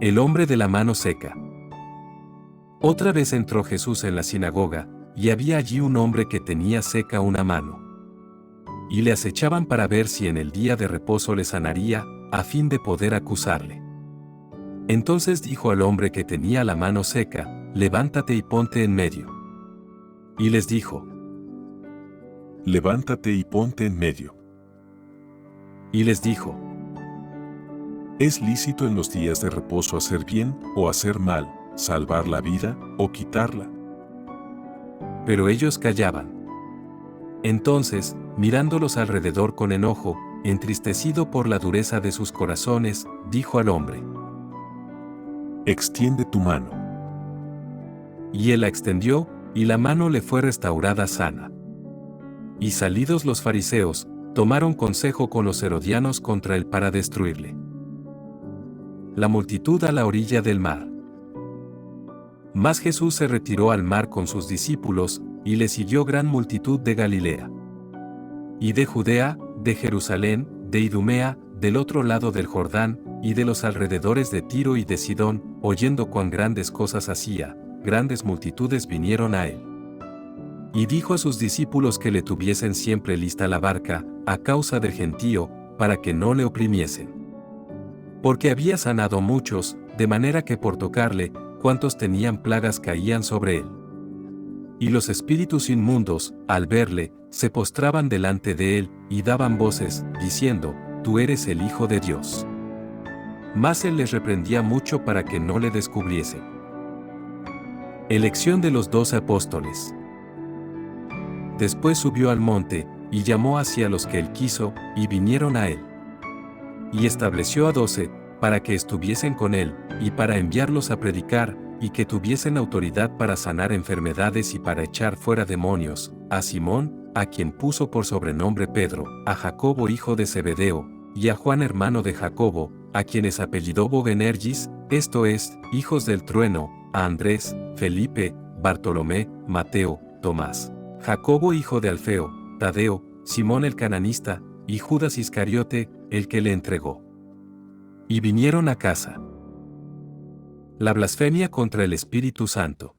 El hombre de la mano seca. Otra vez entró Jesús en la sinagoga, y había allí un hombre que tenía seca una mano. Y le acechaban para ver si en el día de reposo le sanaría, a fin de poder acusarle. Entonces dijo al hombre que tenía la mano seca: levántate y ponte en medio. Y les dijo: levántate y ponte en medio. Y les dijo: ¿es lícito en los días de reposo hacer bien o hacer mal, salvar la vida o quitarla? Pero ellos callaban. Entonces, mirándolos alrededor con enojo, entristecido por la dureza de sus corazones, dijo al hombre: extiende tu mano. Y él la extendió, y la mano le fue restaurada sana. Y salidos los fariseos, tomaron consejo con los herodianos contra él para destruirle. La multitud a la orilla del mar. Mas Jesús se retiró al mar con sus discípulos, y le siguió gran multitud de Galilea, y de Judea, de Jerusalén, de Idumea, del otro lado del Jordán, y de los alrededores de Tiro y de Sidón. Oyendo cuán grandes cosas hacía, grandes multitudes vinieron a él. Y dijo a sus discípulos que le tuviesen siempre lista la barca, a causa del gentío, para que no le oprimiesen. Porque había sanado a muchos, de manera que por tocarle, cuantos tenían plagas caían sobre él. Y los espíritus inmundos, al verle, se postraban delante de él, y daban voces, diciendo: Tú eres el Hijo de Dios. Mas él les reprendía mucho para que no le descubriesen. Elección de los 12 apóstoles. Después subió al monte, y llamó hacia los que él quiso, y vinieron a él. Y estableció a 12, para que estuviesen con él, y para enviarlos a predicar, y que tuviesen autoridad para sanar enfermedades y para echar fuera demonios: a Simón, a quien puso por sobrenombre Pedro, a Jacobo hijo de Zebedeo, y a Juan hermano de Jacobo, a quienes apellidó Boanerges, esto es, hijos del trueno, a Andrés, Felipe, Bartolomé, Mateo, Tomás, Jacobo hijo de Alfeo, Tadeo, Simón el cananista, y Judas Iscariote, el que le entregó. Y vinieron a casa. La blasfemia contra el Espíritu Santo.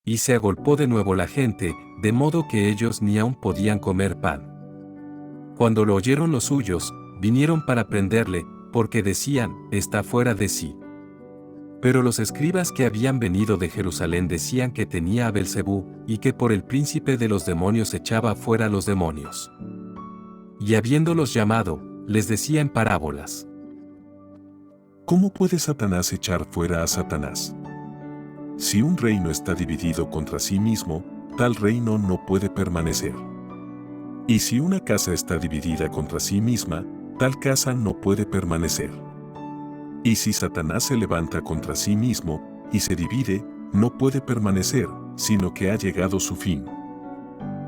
Y se agolpó de nuevo la gente, de modo que ellos ni aun podían comer pan. Cuando lo oyeron los suyos, vinieron para prenderle, porque decían: está fuera de sí. Pero los escribas que habían venido de Jerusalén decían que tenía a Belcebú, y que por el príncipe de los demonios echaba fuera los demonios. Y habiéndolos llamado, les decía en parábolas: ¿cómo puede Satanás echar fuera a Satanás? Si un reino está dividido contra sí mismo, tal reino no puede permanecer. Y si una casa está dividida contra sí misma, tal casa no puede permanecer. Y si Satanás se levanta contra sí mismo, y se divide, no puede permanecer, sino que ha llegado su fin.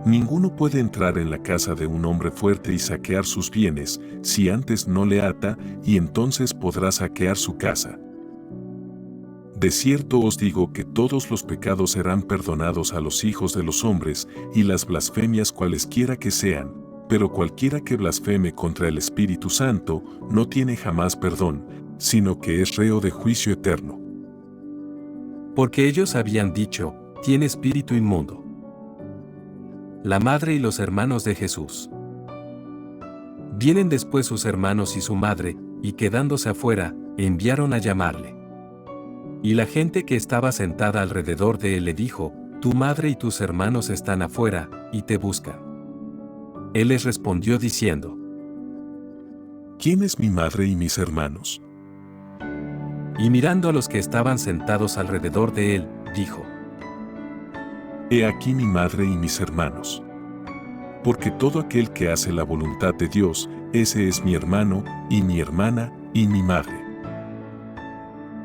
Ninguno puede entrar en la casa de un hombre fuerte y saquear sus bienes, si antes no le ata, y entonces podrá saquear su casa. De cierto os digo que todos los pecados serán perdonados a los hijos de los hombres, y las blasfemias cualesquiera que sean, pero cualquiera que blasfeme contra el Espíritu Santo, no tiene jamás perdón, sino que es reo de juicio eterno. Porque ellos habían dicho: tiene espíritu inmundo. La madre y los hermanos de Jesús. Vienen después sus hermanos y su madre, y quedándose afuera, enviaron a llamarle. Y la gente que estaba sentada alrededor de él le dijo: tu madre y tus hermanos están afuera, y te buscan. Él les respondió diciendo: ¿quién es mi madre y mis hermanos? Y mirando a los que estaban sentados alrededor de él, dijo: he aquí mi madre y mis hermanos. Porque todo aquel que hace la voluntad de Dios, ese es mi hermano, y mi hermana, y mi madre.